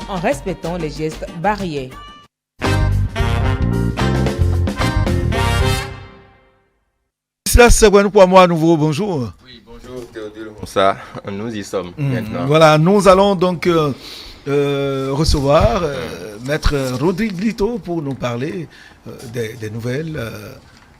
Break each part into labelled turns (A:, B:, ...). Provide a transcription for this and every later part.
A: en respectant les gestes barrières.
B: Stanislas Sagouane-Pouamoa, à nouveau, bonjour.
C: Oui, bonjour Théodule Moussa, nous y sommes maintenant.
B: Voilà, nous allons donc recevoir Maître Rodrigue Lito pour nous parler des nouvelles,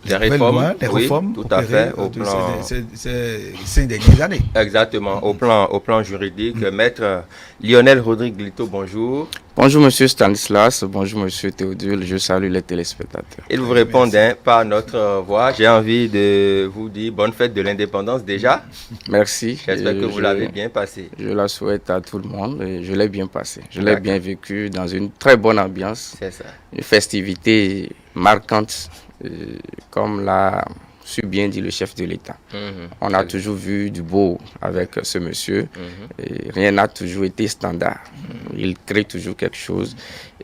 C: des réformes,
B: lois, des
C: oui,
B: réformes
C: tout à fait, au
B: de
C: plan...
B: ces dernières années.
C: Exactement, au plan juridique. Maître Lionel Rodrigue Lito, bonjour.
D: Bonjour Monsieur Stanislas, bonjour Monsieur Théodule, je salue les téléspectateurs.
C: Il vous répond par notre voix. J'ai envie de vous dire bonne fête de l'indépendance déjà.
D: Merci.
C: J'espère que vous l'avez bien passé.
D: Je la souhaite à tout le monde et je l'ai bien passé. Je l'ai bien vécu dans une très bonne ambiance.
C: C'est ça.
D: Une festivité marquante, comme l'a su bien dit le chef de l'État. On a toujours vu du beau avec ce monsieur. Et rien n'a toujours été standard. Il crée toujours quelque chose.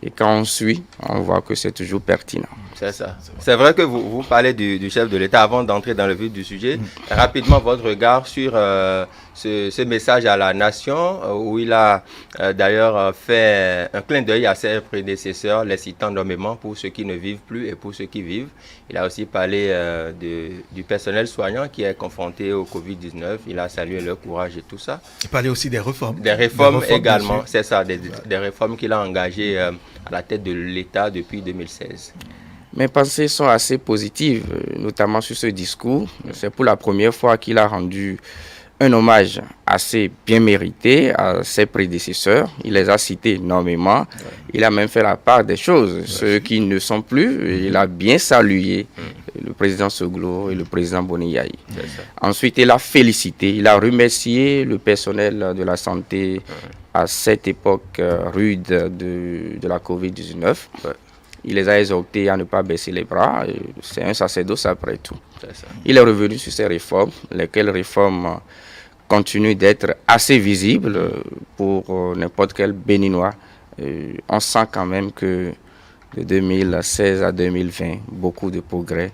D: Et quand on suit, on voit que c'est toujours pertinent.
C: C'est ça. C'est vrai que vous parlez du chef de l'État avant d'entrer dans le vif du sujet. Rapidement, votre regard sur ce message à la nation où il a d'ailleurs fait un clin d'œil à ses prédécesseurs, les citant nommément pour ceux qui ne vivent plus et pour ceux qui vivent. Il a aussi parlé du personnel soignant qui est confronté au Covid-19. Il a salué leur courage et tout ça.
B: Il parlait aussi des réformes.
C: Des réformes également, c'est ça, des réformes qu'il a engagées à la tête de l'État depuis 2016.
D: Mes pensées sont assez positives, notamment sur ce discours. C'est pour la première fois qu'il a rendu un hommage assez bien mérité à ses prédécesseurs. Il les a cités énormément. Il a même fait la part des choses. Ceux qui ne sont plus, il a bien salué le président Soglo et le président Boniyaï. Ensuite, il a félicité, il a remercié le personnel de la santé à cette époque rude de la Covid-19. Il les a exhortés à ne pas baisser les bras. C'est un sacerdoce après tout. Il est revenu sur ces réformes, lesquelles réformes continuent d'être assez visibles pour n'importe quel Béninois. On sent quand même que de 2016 à 2020, beaucoup de progrès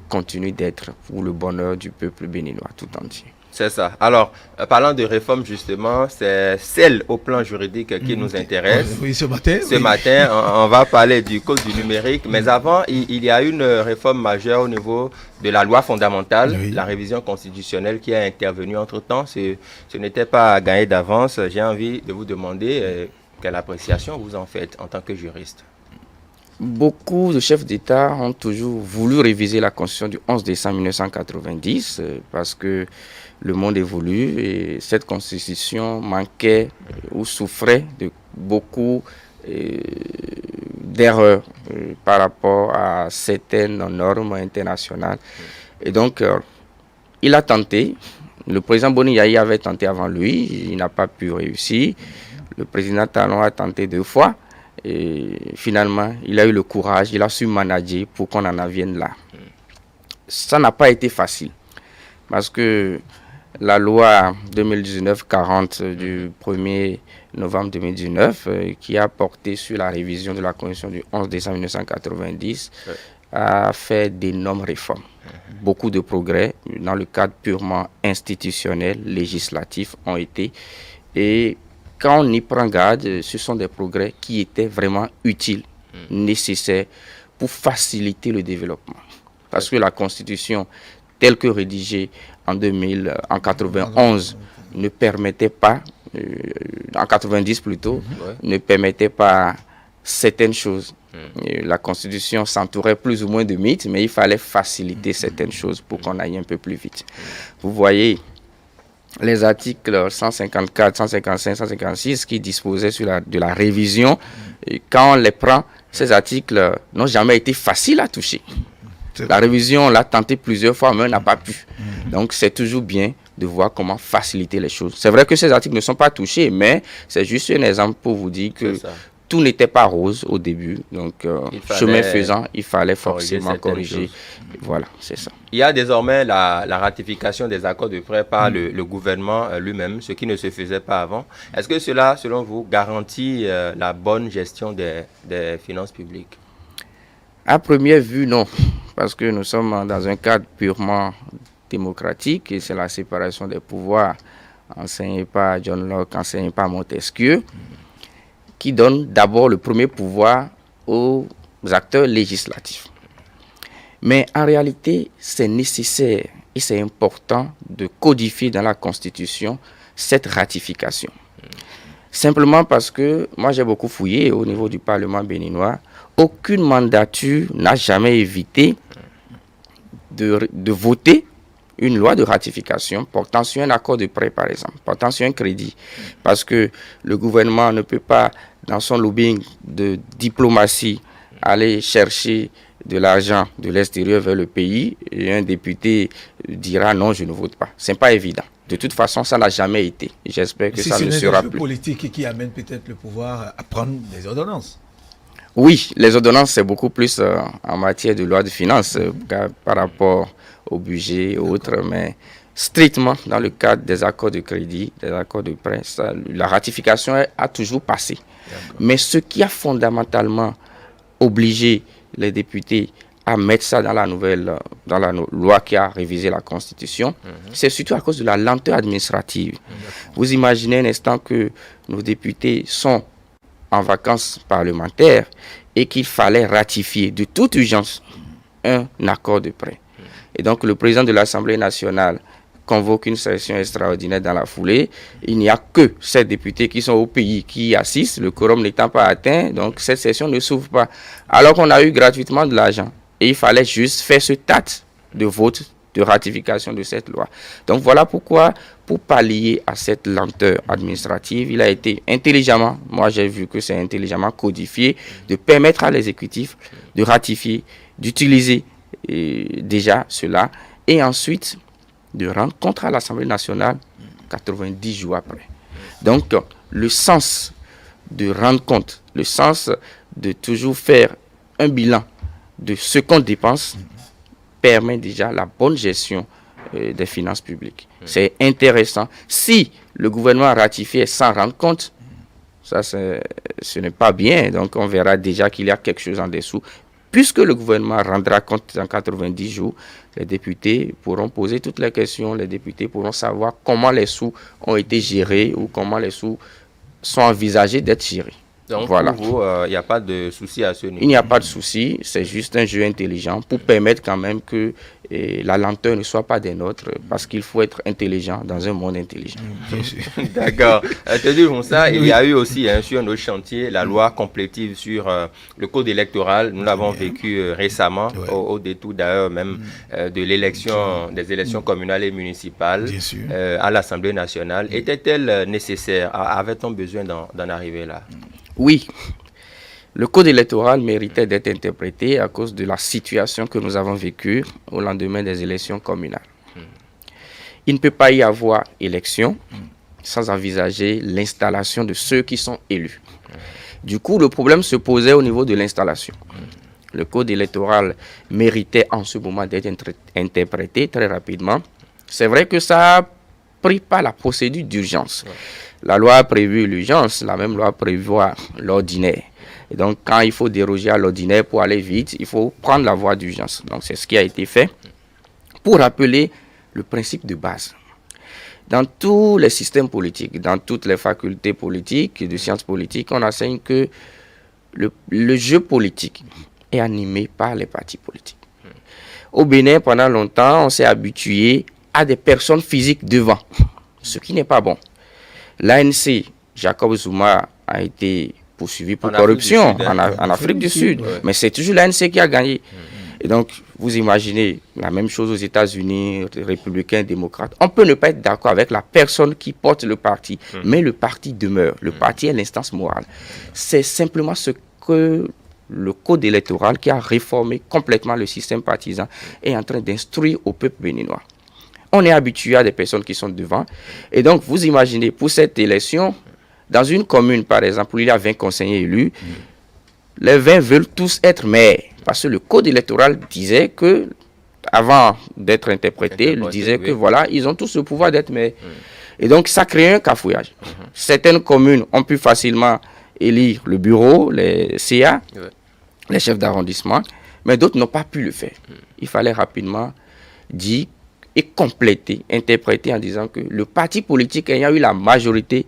D: continuent d'être pour le bonheur du peuple béninois tout entier.
C: C'est ça. Alors, parlant de réforme, justement, c'est celle au plan juridique qui nous intéresse.
B: Oui, ce matin.
C: On va parler du code du numérique. Mais avant, il y a une réforme majeure au niveau de la loi fondamentale, la révision constitutionnelle qui a intervenu entre-temps. Ce n'était pas à gagner d'avance. J'ai envie de vous demander quelle appréciation vous en faites en tant que juriste.
D: Beaucoup de chefs d'État ont toujours voulu réviser la Constitution du 11 décembre 1990 parce que le monde évolue et cette Constitution manquait ou souffrait de beaucoup d'erreurs par rapport à certaines normes internationales. Et donc, il a tenté. Le président Boniyaï avait tenté avant lui, il n'a pas pu réussir. Le président Talon a tenté 2 fois. Et finalement, il a eu le courage, il a su manager pour qu'on en vienne là. Ça n'a pas été facile parce que la loi 2019-40 du 1er novembre 2019 qui a porté sur la révision de la Constitution du 11 décembre 1990 a fait d'énormes réformes. Beaucoup de progrès dans le cadre purement institutionnel, législatif ont été. Et quand on y prend garde, ce sont des progrès qui étaient vraiment utiles, nécessaires pour faciliter le développement. Parce que la Constitution, telle que rédigée en 91, ne permettait pas, en 90 plutôt, ne permettait pas certaines choses. La Constitution s'entourait plus ou moins de mythes, mais il fallait faciliter certaines choses pour qu'on aille un peu plus vite. Vous voyez, les articles 154, 155, 156 qui disposaient de la révision, et quand on les prend, ces articles n'ont jamais été faciles à toucher. La révision, on l'a tenté plusieurs fois, mais on n'a pas pu. Donc, c'est toujours bien de voir comment faciliter les choses. C'est vrai que ces articles ne sont pas touchés, mais c'est juste un exemple pour vous dire que tout n'était pas rose au début. Donc, chemin faisant, il fallait forcément corriger. Voilà, c'est ça.
C: Il y a désormais la ratification des accords de prêt par le gouvernement lui-même, ce qui ne se faisait pas avant. Est-ce que cela, selon vous, garantit la bonne gestion des finances publiques?
D: À première vue, non. Parce que nous sommes dans un cadre purement démocratique et c'est la séparation des pouvoirs enseignée par John Locke, enseignée par Montesquieu. qui donne d'abord le premier pouvoir aux acteurs législatifs. Mais en réalité, c'est nécessaire et c'est important de codifier dans la Constitution cette ratification. Simplement parce que moi j'ai beaucoup fouillé au niveau du Parlement béninois, aucune mandature n'a jamais évité de voter une loi de ratification portant sur un accord de prêt, par exemple, portant sur un crédit. Parce que le gouvernement ne peut pas, dans son lobbying de diplomatie, aller chercher de l'argent de l'extérieur vers le pays et un député dira non, je ne vote pas. Ce n'est pas évident. De toute façon, ça n'a jamais été. J'espère que ça ne sera plus.
B: C'est politique qui amène peut-être le pouvoir à prendre des ordonnances.
D: Oui, les ordonnances, c'est beaucoup plus en matière de loi de finances par rapport au budget et autres, mais strictement dans le cadre des accords de crédit, des accords de prêt, la ratification a toujours passé. Mais ce qui a fondamentalement obligé les députés à mettre ça dans la loi qui a révisé la Constitution, c'est surtout à cause de la lenteur administrative. Vous imaginez un instant que nos députés sont en vacances parlementaires et qu'il fallait ratifier de toute urgence un accord de prêt. Et donc le président de l'Assemblée nationale convoque une session extraordinaire dans la foulée. Il n'y a que 7 députés qui sont au pays qui assistent, le quorum n'étant pas atteint, donc cette session ne s'ouvre pas. Alors qu'on a eu gratuitement de l'argent. Et il fallait juste faire ce tas de vote de ratification de cette loi. Donc voilà pourquoi, pour pallier à cette lenteur administrative, il a été intelligemment, moi j'ai vu que c'est intelligemment codifié, de permettre à l'exécutif de ratifier, d'utiliser déjà cela, et ensuite de rendre compte à l'Assemblée nationale 90 jours après. Donc le sens de rendre compte, le sens de toujours faire un bilan de ce qu'on dépense, permet déjà la bonne gestion des finances publiques. C'est intéressant. Si le gouvernement ratifié sans rendre compte, ça ce n'est pas bien. Donc on verra déjà qu'il y a quelque chose en dessous. Puisque le gouvernement rendra compte dans 90 jours, les députés pourront poser toutes les questions, les députés pourront savoir comment les sous ont été gérés ou comment les sous sont envisagés d'être gérés.
C: Donc,
D: voilà.
C: Pour vous, il n'y a pas de souci à ce niveau.
D: Il n'y a pas de souci, c'est juste un jeu intelligent pour permettre quand même que la lenteur ne soit pas des nôtres, parce qu'il faut être intelligent dans un monde intelligent.
C: D'accord. Teddy Moussa, il y a eu aussi sur notre chantier la loi complétive sur le code électoral. Nous l'avons vécu récemment, au détour d'ailleurs même de l'élection, des élections communales et municipales à l'Assemblée nationale. Était-elle nécessaire? Avait-on besoin d'en arriver là?
D: Oui, le code électoral méritait d'être interprété à cause de la situation que nous avons vécue au lendemain des élections communales. Il ne peut pas y avoir élection sans envisager l'installation de ceux qui sont élus. Du coup, le problème se posait au niveau de l'installation. Le code électoral méritait en ce moment d'être interprété très rapidement. C'est vrai que ça a pris par la procédure d'urgence. La loi a prévu l'urgence, la même loi prévoit l'ordinaire. Et donc, quand il faut déroger à l'ordinaire pour aller vite, il faut prendre la voie d'urgence. Donc, c'est ce qui a été fait pour rappeler le principe de base. Dans tous les systèmes politiques, dans toutes les facultés politiques et de sciences politiques, on enseigne que le jeu politique est animé par les partis politiques. Au Bénin, pendant longtemps, on s'est habitué à des personnes physiques devant, ce qui n'est pas bon. L'ANC, Jacob Zuma a été poursuivi pour corruption en Afrique du Sud. Mais c'est toujours l'ANC qui a gagné. Et donc, vous imaginez la même chose aux États-Unis, républicains, démocrates. On peut ne pas être d'accord avec la personne qui porte le parti, mais le parti demeure. Le parti est l'instance morale. C'est simplement ce que le code électoral, qui a réformé complètement le système partisan, est en train d'instruire au peuple béninois. On est habitué à des personnes qui sont devant. Et donc, vous imaginez, pour cette élection, dans une commune, par exemple, où il y a 20 conseillers élus, les 20 veulent tous être maires. Parce que le code électoral disait que, avant d'être interprété, il disait que voilà, ils ont tous le pouvoir d'être maires. Et donc, ça crée un cafouillage. Certaines communes ont pu facilement élire le bureau, les CA, les chefs d'arrondissement, mais d'autres n'ont pas pu le faire. Il fallait rapidement dire et compléter, interpréter en disant que le parti politique ayant eu la majorité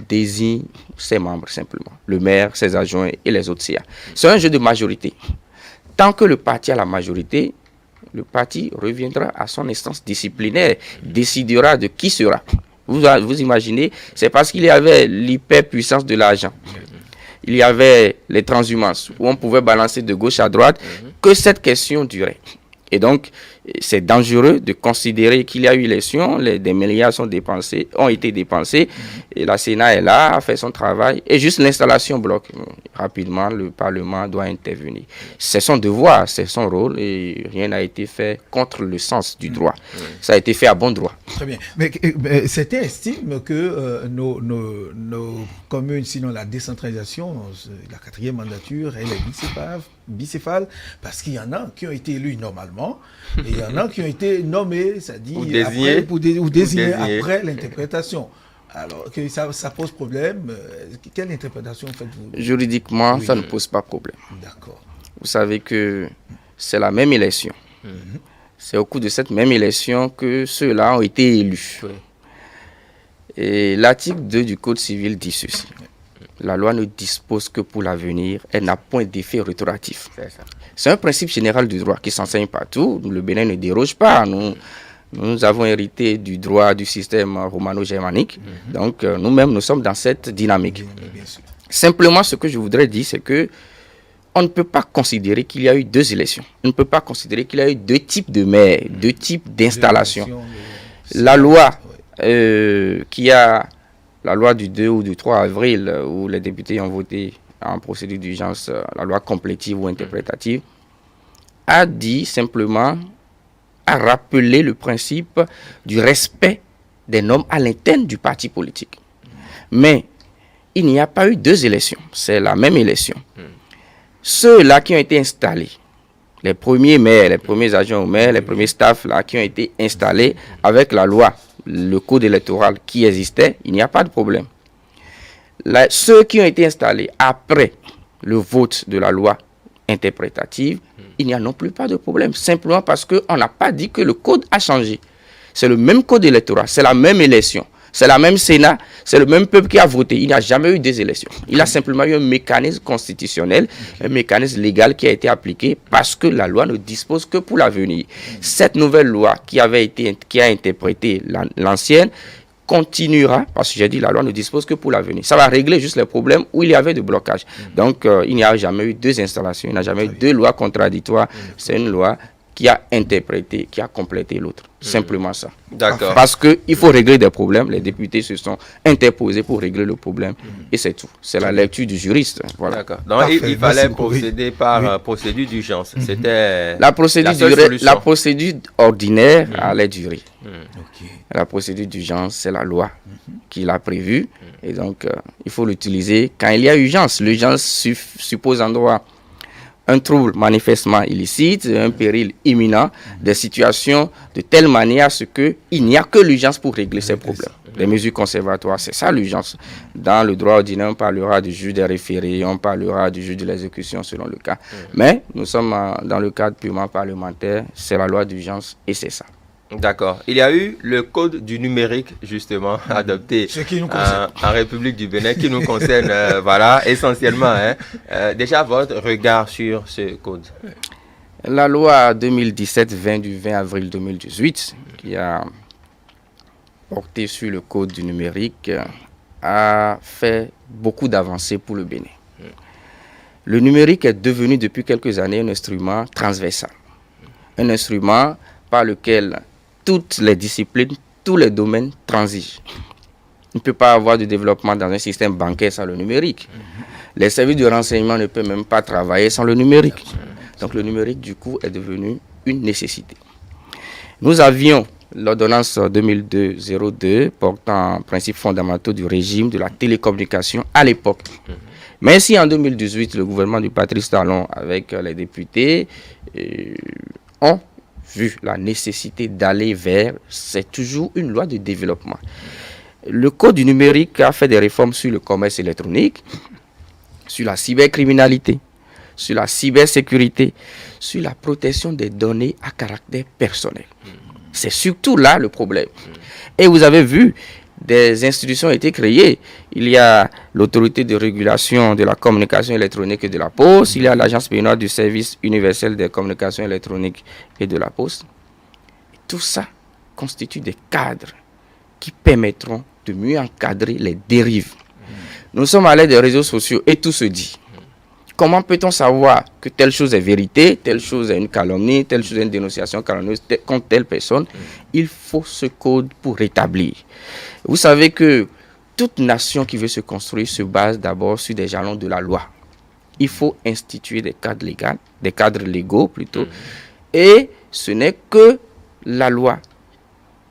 D: désigne ses membres simplement, le maire, ses adjoints et les autres CA. C'est un jeu de majorité. Tant que le parti a la majorité, le parti reviendra à son instance disciplinaire, décidera de qui sera. Vous imaginez, c'est parce qu'il y avait l'hyperpuissance de l'argent, il y avait les transhumances, où on pouvait balancer de gauche à droite, que cette question durait. Et donc, c'est dangereux de considérer qu'il y a eu élection, des milliards ont été dépensés, et la Sénat est là, a fait son travail, et juste l'installation bloque. Rapidement, le Parlement doit intervenir. C'est son devoir, c'est son rôle, et rien n'a été fait contre le sens du droit. Ça a été fait à bon droit.
B: Très bien. Mais certains estiment que nos communes, sinon la décentralisation, la 4e mandature, elle est bicéphale, parce qu'il y en a qui ont été élus normalement, et il y en a qui ont été nommés, c'est-à-dire désignés après l'interprétation. Alors que ça pose problème. Quelle interprétation faites-vous?
D: Juridiquement, ça ne pose pas problème.
B: D'accord.
D: Vous savez que c'est la même élection. C'est au cours de cette même élection que ceux-là ont été élus. Et l'article 2 du Code civil dit ceci. La loi ne dispose que pour l'avenir, elle n'a point d'effet rétroactif. C'est un principe général du droit qui s'enseigne partout. Le Bénin ne déroge pas. Nous avons hérité du droit du système romano-germanique. Donc, nous-mêmes, nous sommes dans cette dynamique. Simplement, ce que je voudrais dire, c'est que on ne peut pas considérer qu'il y a eu 2 élections. On ne peut pas considérer qu'il y a eu 2 types de maires, 2 types d'installations. La loi la loi du 2 ou du 3 avril, où les députés ont voté en procédure d'urgence, la loi complétive ou interprétative, a dit simplement, a rappelé le principe du respect des normes à l'interne du parti politique. Mais il n'y a pas eu 2 élections, c'est la même élection. Ceux-là qui ont été installés, les premiers maires, les premiers adjoints au maire, les premiers staffs là, qui ont été installés avec la loi, le code électoral qui existait, il n'y a pas de problème. Ceux qui ont été installés après le vote de la loi interprétative, il n'y a non plus pas de problème. Simplement parce qu'on n'a pas dit que le code a changé. C'est le même code électoral, c'est la même élection, c'est la même Sénat, c'est le même peuple qui a voté. Il n'y a jamais eu 2 élections. Il a simplement eu un mécanisme constitutionnel, un mécanisme légal qui a été appliqué parce que la loi ne dispose que pour l'avenir. Cette nouvelle loi qui a interprété l'ancienne continuera, parce que j'ai dit la loi ne dispose que pour l'avenir. Ça va régler juste les problèmes où il y avait de blocage. Donc, il n'y a jamais eu 2 installations, il n'y a jamais eu 2 lois contradictoires. C'est une loi qui a interprété, qui a complété l'autre. Simplement ça.
C: D'accord.
D: Parce qu'il faut régler des problèmes. Les députés se sont interposés pour régler le problème. Et c'est tout. C'est la lecture du juriste. Voilà.
C: D'accord. Donc, il fallait procéder par procédure d'urgence. C'était
D: la procédure ordinaire allait durer. La procédure d'urgence, c'est la loi qui l'a prévue. Et donc, il faut l'utiliser quand il y a urgence. L'urgence suppose en droit un trouble manifestement illicite, un péril imminent, des situations de telle manière à ce qu'il n'y a que l'urgence pour régler ces problèmes. Les mesures conservatoires, c'est ça l'urgence. Dans le droit ordinaire, on parlera du juge des référés, on parlera du juge de l'exécution selon le cas. Mais nous sommes dans le cadre purement parlementaire, c'est la loi d'urgence et c'est ça.
C: D'accord. Il y a eu le code du numérique, justement, adopté en République du Bénin, qui nous concerne, voilà, essentiellement. Déjà, votre regard sur ce code?
D: La loi 2017-20 du 20 avril 2018, qui a porté sur le code du numérique, a fait beaucoup d'avancées pour le Bénin. Le numérique est devenu depuis quelques années un instrument transversal. Un instrument par lequel toutes les disciplines, tous les domaines transigent. On ne peut pas avoir de développement dans un système bancaire sans le numérique. Les services de renseignement ne peuvent même pas travailler sans le numérique. Donc le numérique, du coup, est devenu une nécessité. Nous avions l'ordonnance 2002-02 portant principes fondamentaux du régime de la télécommunication à l'époque. Mais si en 2018, le gouvernement du Patrice Talon, avec les députés, ont vu la nécessité d'aller vers, c'est toujours une loi de développement. Le code du numérique a fait des réformes sur le commerce électronique, sur la cybercriminalité, sur la cybersécurité, sur la protection des données à caractère personnel. C'est surtout là le problème. Et vous avez vu, des institutions ont été créées. Il y a l'autorité de régulation de la communication électronique et de la poste, il y a l'agence béninoise du service universel des communications électroniques et de la poste. Et tout ça constitue des cadres qui permettront de mieux encadrer les dérives. Nous sommes à l'ère des réseaux sociaux et tout se dit. Comment peut-on savoir que telle chose est vérité, telle chose est une calomnie, telle chose est une dénonciation calomnieuse contre telle personne? Il faut ce code pour rétablir. Vous savez que toute nation qui veut se construire se base d'abord sur des jalons de la loi. Il faut instituer des cadres légaux plutôt. Et ce n'est que la loi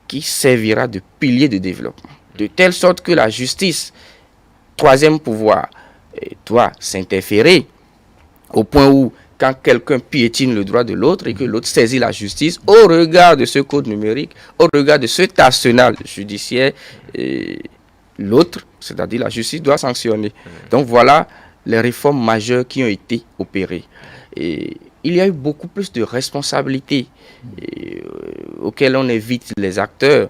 D: qui servira de pilier de développement. De telle sorte que la justice, troisième pouvoir, doit s'interférer au point où, quand quelqu'un piétine le droit de l'autre et que l'autre saisit la justice, au regard de ce code numérique, au regard de cet arsenal judiciaire, l'autre, c'est-à-dire la justice, doit sanctionner. Donc voilà les réformes majeures qui ont été opérées. Et il y a eu beaucoup plus de responsabilités auxquelles on évite les acteurs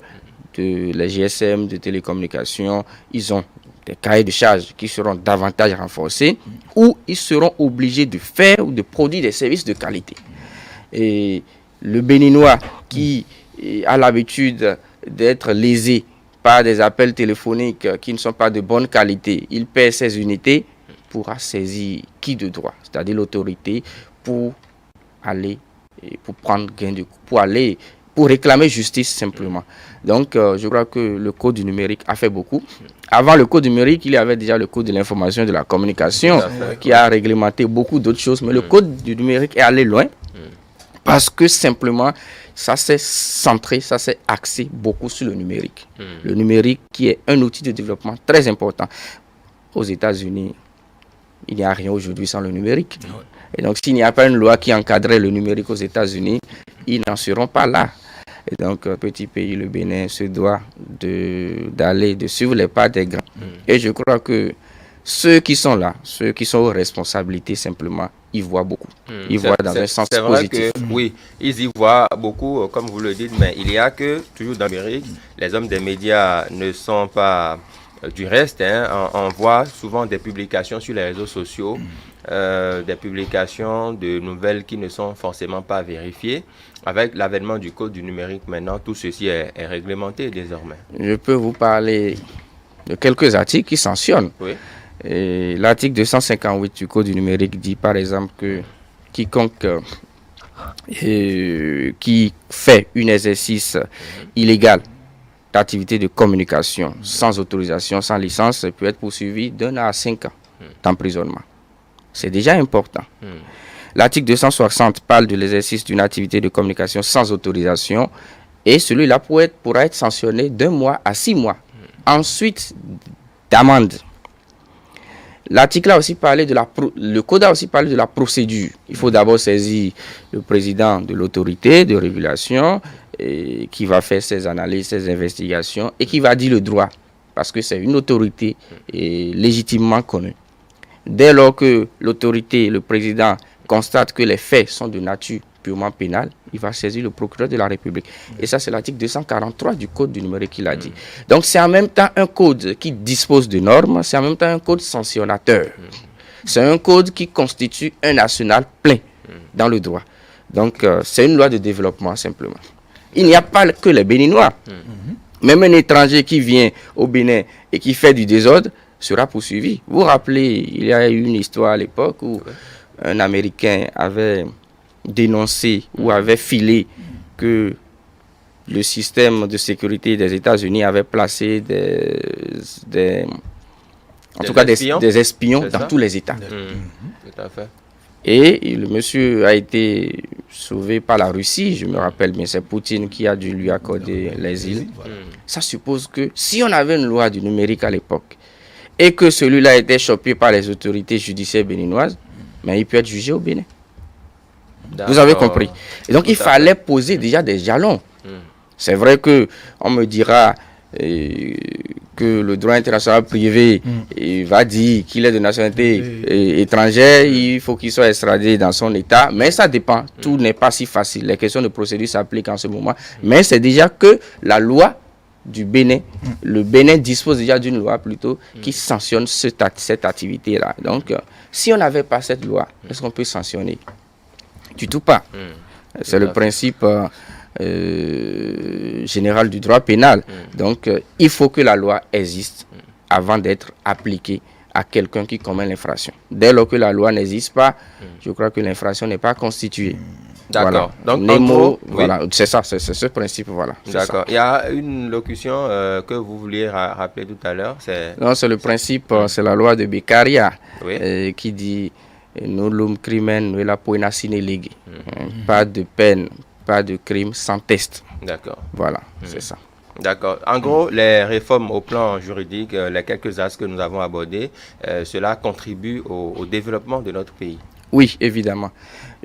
D: de les GSM, de télécommunications. Ils ont des cahiers de charges qui seront davantage renforcés, où ils seront obligés de faire ou de produire des services de qualité. Et le Béninois qui a l'habitude d'être lésé par des appels téléphoniques qui ne sont pas de bonne qualité, il perd ses unités, pourra saisir qui de droit, c'est-à-dire l'autorité, pour aller, pour prendre gain de cause, pour réclamer justice simplement. Donc, je crois que le code du numérique a fait beaucoup. Avant le code numérique, il y avait déjà le code de l'information et de la communication qui a réglementé beaucoup d'autres choses. Mais le code du numérique est allé loin parce que simplement, ça s'est centré, ça s'est axé beaucoup sur le numérique. Le numérique qui est un outil de développement très important. Aux États-Unis, il n'y a rien aujourd'hui sans le numérique. Et donc, s'il n'y a pas une loi qui encadrait le numérique aux États-Unis, ils n'en seront pas là. Et donc, petit pays, le Bénin, se doit de suivre les pas des grands. Et je crois que ceux qui sont là, ceux qui sont aux responsabilités, simplement, ils voient beaucoup. Ils voient dans un sens positif.
C: Oui, ils y voient beaucoup, comme vous le dites, mais il y a que, toujours dans l'Amérique, les hommes des médias ne sont pas du reste. On voit souvent des publications sur les réseaux sociaux, des publications de nouvelles qui ne sont forcément pas vérifiées. Avec l'avènement du code du numérique maintenant, tout ceci est réglementé désormais.
D: Je peux vous parler de quelques articles qui sanctionnent.
C: Oui.
D: L'article 258 du code du numérique dit par exemple que quiconque qui fait un exercice illégal d'activité de communication sans autorisation, sans licence, peut être poursuivi d'1 à 5 ans d'emprisonnement. C'est déjà important. L'article 260 parle de l'exercice d'une activité de communication sans autorisation et celui-là pourra être sanctionné d'1 mois à 6 mois. Ensuite, d'amende. L'article a aussi parlé le code a aussi parlé de la procédure. Il faut d'abord saisir le président de l'autorité de régulation qui va faire ses analyses, ses investigations et qui va dire le droit parce que c'est une autorité légitimement connue. Dès lors que l'autorité, le président, constate que les faits sont de nature purement pénale, il va saisir le procureur de la République. Et ça, c'est l'article 243 du code du numérique qui l'a dit. Donc, c'est en même temps un code qui dispose de normes, c'est en même temps un code sanctionnateur. C'est un code qui constitue un arsenal plein dans le droit. Donc, c'est une loi de développement, simplement. Il n'y a pas que les Béninois. Même un étranger qui vient au Bénin et qui fait du désordre sera poursuivi. Vous vous rappelez, il y a eu une histoire à l'époque où un Américain avait dénoncé ou avait filé que le système de sécurité des États-Unis avait placé des espions dans tous les États.
C: Tout à fait.
D: Et le monsieur a été sauvé par la Russie, je me rappelle bien, c'est Poutine qui a dû lui accorder l'asile. Ça suppose que si on avait une loi du numérique à l'époque et que celui-là était chopé par les autorités judiciaires béninoises, mais il peut être jugé au Bénin. Vous avez compris. Et donc, il fallait poser déjà des jalons. C'est vrai qu'on me dira que le droit international privé va dire qu'il est de nationalité étrangère, il faut qu'il soit extradé dans son État, mais ça dépend. Tout n'est pas si facile. Les questions de procédure s'appliquent en ce moment. Mais c'est déjà que la loi du Bénin. Le Bénin dispose déjà d'une loi plutôt qui sanctionne cette activité-là. Donc, si on n'avait pas cette loi, est-ce qu'on peut sanctionner? Du tout pas. C'est le principe général du droit pénal. Donc, il faut que la loi existe avant d'être appliquée à quelqu'un qui commet l'infraction. Dès lors que la loi n'existe pas, je crois que l'infraction n'est pas constituée.
C: D'accord.
D: Voilà.
C: Donc, en gros,
D: voilà, c'est ça, c'est ce principe, voilà.
C: D'accord. Il y a une locution que vous vouliez rappeler tout à l'heure.
D: Non, c'est le principe, c'est la loi de Beccaria qui dit nullum crimen nulla poena sine lege. Pas de peine, pas de crime sans test.
C: D'accord.
D: Voilà, c'est ça.
C: D'accord. En gros, les réformes au plan juridique, les quelques axes que nous avons abordés, cela contribue au développement de notre pays.
D: Oui, évidemment.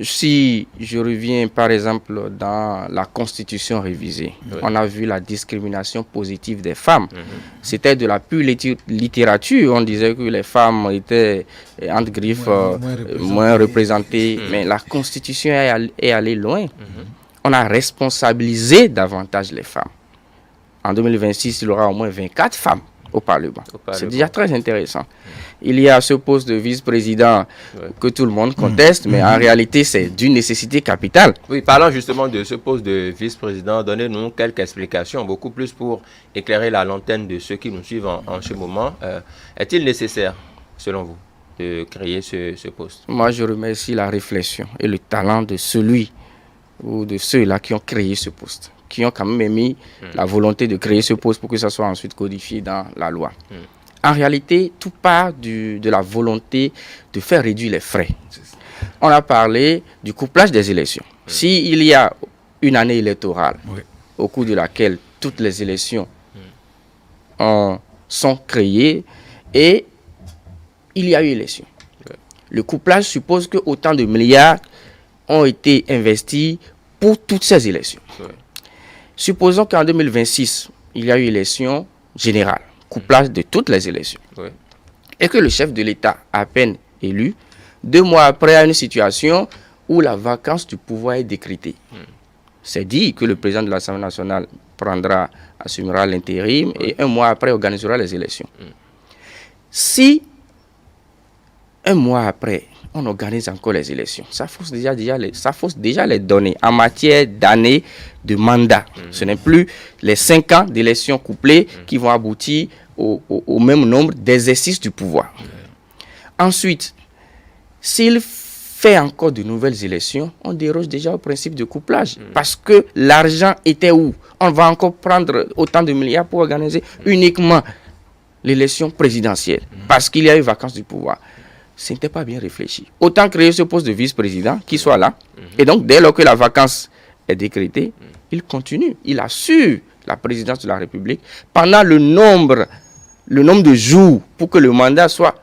D: Si je reviens par exemple dans la Constitution révisée, on a vu la discrimination positive des femmes. C'était de la pure littérature. On disait que les femmes étaient, entre griffes, moins représentées. Mais la Constitution est allée loin. On a responsabilisé davantage les femmes. En 2026, il y aura au moins 24 femmes au Parlement. C'est déjà très intéressant. Il y a ce poste de vice-président que tout le monde conteste, mais en réalité, c'est d'une nécessité capitale.
C: Oui, parlons justement de ce poste de vice-président. Donnez-nous quelques explications, beaucoup plus pour éclairer la lanterne de ceux qui nous suivent en ce moment. Est-il nécessaire, selon vous, de créer ce poste?
D: Moi, je remercie la réflexion et le talent de celui ou de ceux-là qui ont créé ce poste, qui ont quand même émis la volonté de créer ce poste pour que ça soit ensuite codifié dans la loi. En réalité, tout part de la volonté de faire réduire les frais. On a parlé du couplage des élections. S'il y a une année électorale au cours de laquelle toutes les élections sont créées et il y a eu élection, le couplage suppose que autant de milliards ont été investis pour toutes ces élections. Supposons qu'en 2026, il y a eu élection générale, couplage de toutes les élections. Et que le chef de l'État, à peine élu, 2 mois après, a une situation où la vacance du pouvoir est décrétée. C'est dit que le président de l'Assemblée nationale assumera l'intérim et 1 mois après organisera les élections. Si 1 mois après, on organise encore les élections, ça fausse déjà les données en matière d'années de mandat. Ce n'est plus les 5 ans d'élections couplées qui vont aboutir au même nombre d'exercices du pouvoir. Ensuite, s'il fait encore de nouvelles élections, on déroge déjà au principe de couplage. Parce que l'argent était où? On va encore prendre autant de milliards pour organiser uniquement l'élection présidentielle. Parce qu'il y a eu vacance du pouvoir. Ce n'était pas bien réfléchi. Autant créer ce poste de vice-président qui soit là. Et donc, dès lors que la vacance est décrétée, il continue. Il assure la présidence de la République pendant le nombre de jours pour que le mandat soit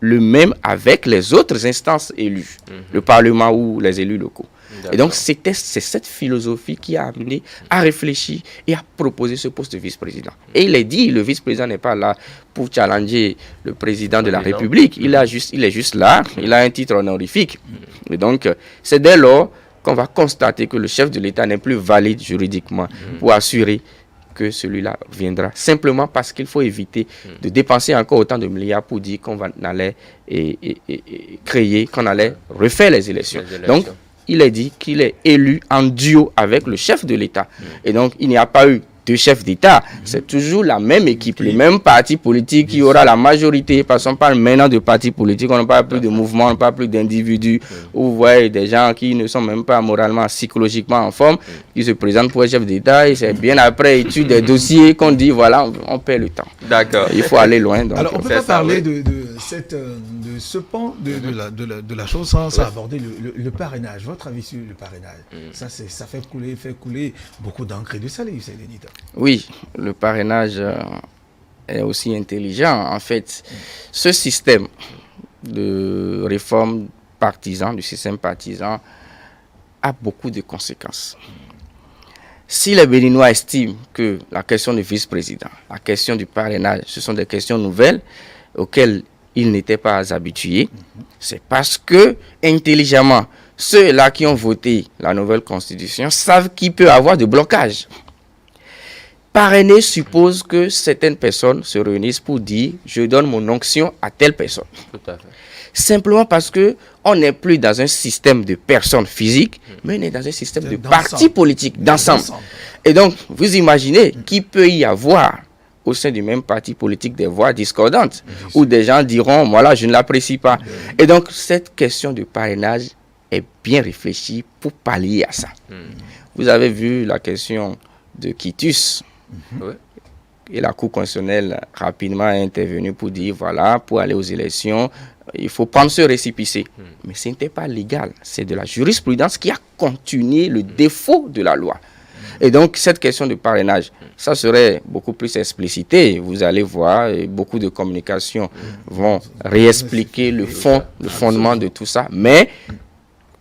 D: le même avec les autres instances élues, le Parlement ou les élus locaux. Et donc, c'est cette philosophie qui a amené à réfléchir et à proposer ce poste de vice-président. Et il est dit, le vice-président n'est pas là pour challenger le président de la République. Il est juste là, il a un titre honorifique. Et donc, c'est dès lors qu'on va constater que le chef de l'État n'est plus valide juridiquement pour assurer que celui-là viendra. Simplement parce qu'il faut éviter de dépenser encore autant de milliards pour dire qu'on allait créer, qu'on allait refaire les élections. Donc, il est dit qu'il est élu en duo avec le chef de l'État. Et donc, il n'y a pas eu 2 chefs d'État. C'est toujours la même équipe, le même parti politique qui aura la majorité. Parce qu'on parle maintenant de partis politiques, on ne parle plus de mouvements, on ne parle plus d'individus. Où vous voyez des gens qui ne sont même pas moralement, psychologiquement en forme, qui se présentent pour être chef d'État. Et c'est bien après étude des dossiers qu'on dit, voilà, on perd le temps.
C: D'accord.
D: Il faut aller loin. Donc.
B: Alors, on ne peut pas parler de ce pan de la chose sans aborder le parrainage. Votre avis sur le parrainage? Ça fait couler beaucoup d'encre et de salive, c'est l'édita.
D: Oui, le parrainage est aussi intelligent. En fait, ce système de réforme partisan, du système partisan, a beaucoup de conséquences. Si les Béninois estiment que la question du vice-président, la question du parrainage, ce sont des questions nouvelles auxquelles ils n'étaient pas habitués, c'est parce que, intelligemment, ceux-là qui ont voté la nouvelle constitution savent qu'il peut y avoir de blocage. Parrainer suppose que certaines personnes se réunissent pour dire « je donne mon onction à telle personne ».
C: Tout à fait.
D: Simplement parce que on n'est plus dans un système de personnes physiques, mais on est dans un système de partis politiques, d'ensemble. Et donc, vous imaginez qu'il peut y avoir au sein du même parti politique des voix discordantes, où des gens diront, voilà, je ne l'apprécie pas. Et donc, cette question de parrainage est bien réfléchie pour pallier à ça. Vous avez vu la question de quitus.
C: Oui.
D: Et la Cour constitutionnelle rapidement est intervenue pour dire, voilà, pour aller aux élections, il faut prendre ce récépissé. Mais ce n'était pas légal. C'est de la jurisprudence qui a continué le défaut de la loi. Et donc, cette question de parrainage, ça serait beaucoup plus explicité. Vous allez voir, beaucoup de communications vont réexpliquer le fond, le fondement de tout ça. Mais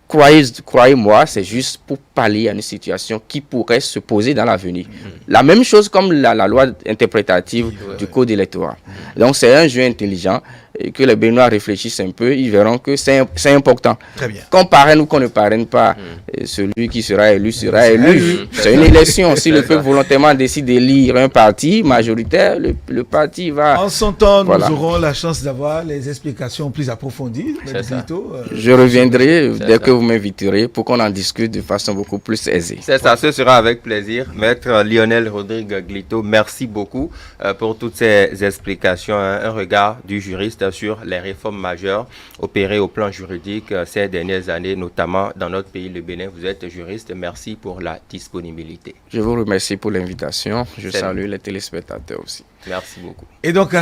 D: croyez-moi, c'est juste pour pallier à une situation qui pourrait se poser dans l'avenir. La même chose comme la loi interprétative du code électoral. Donc c'est un jeu intelligent et que les Béninois réfléchissent un peu, ils verront que c'est important.
B: Très bien.
D: Qu'on parraine ou qu'on ne parraine pas, celui qui sera élu sera élu. C'est une élection. Si le peuple volontairement décide d'élire un parti majoritaire, le parti va...
B: En son temps,
D: Voilà.
B: nous aurons la chance d'avoir les explications plus approfondies.
C: C'est ça.
D: Je reviendrai dès que vous m'inviterez pour qu'on en discute de façon beaucoup plus aisée.
C: C'est ça, ce sera avec plaisir. Maître Lionel Rodrigue Glito, merci beaucoup pour toutes ces explications, hein, un regard du juriste sur les réformes majeures opérées au plan juridique ces dernières années, notamment dans notre pays, le Bénin. Vous êtes juriste, merci pour la disponibilité.
D: Je vous remercie pour l'invitation. Je
C: Salut.
D: salue les téléspectateurs aussi.
C: Merci beaucoup.
B: Et donc,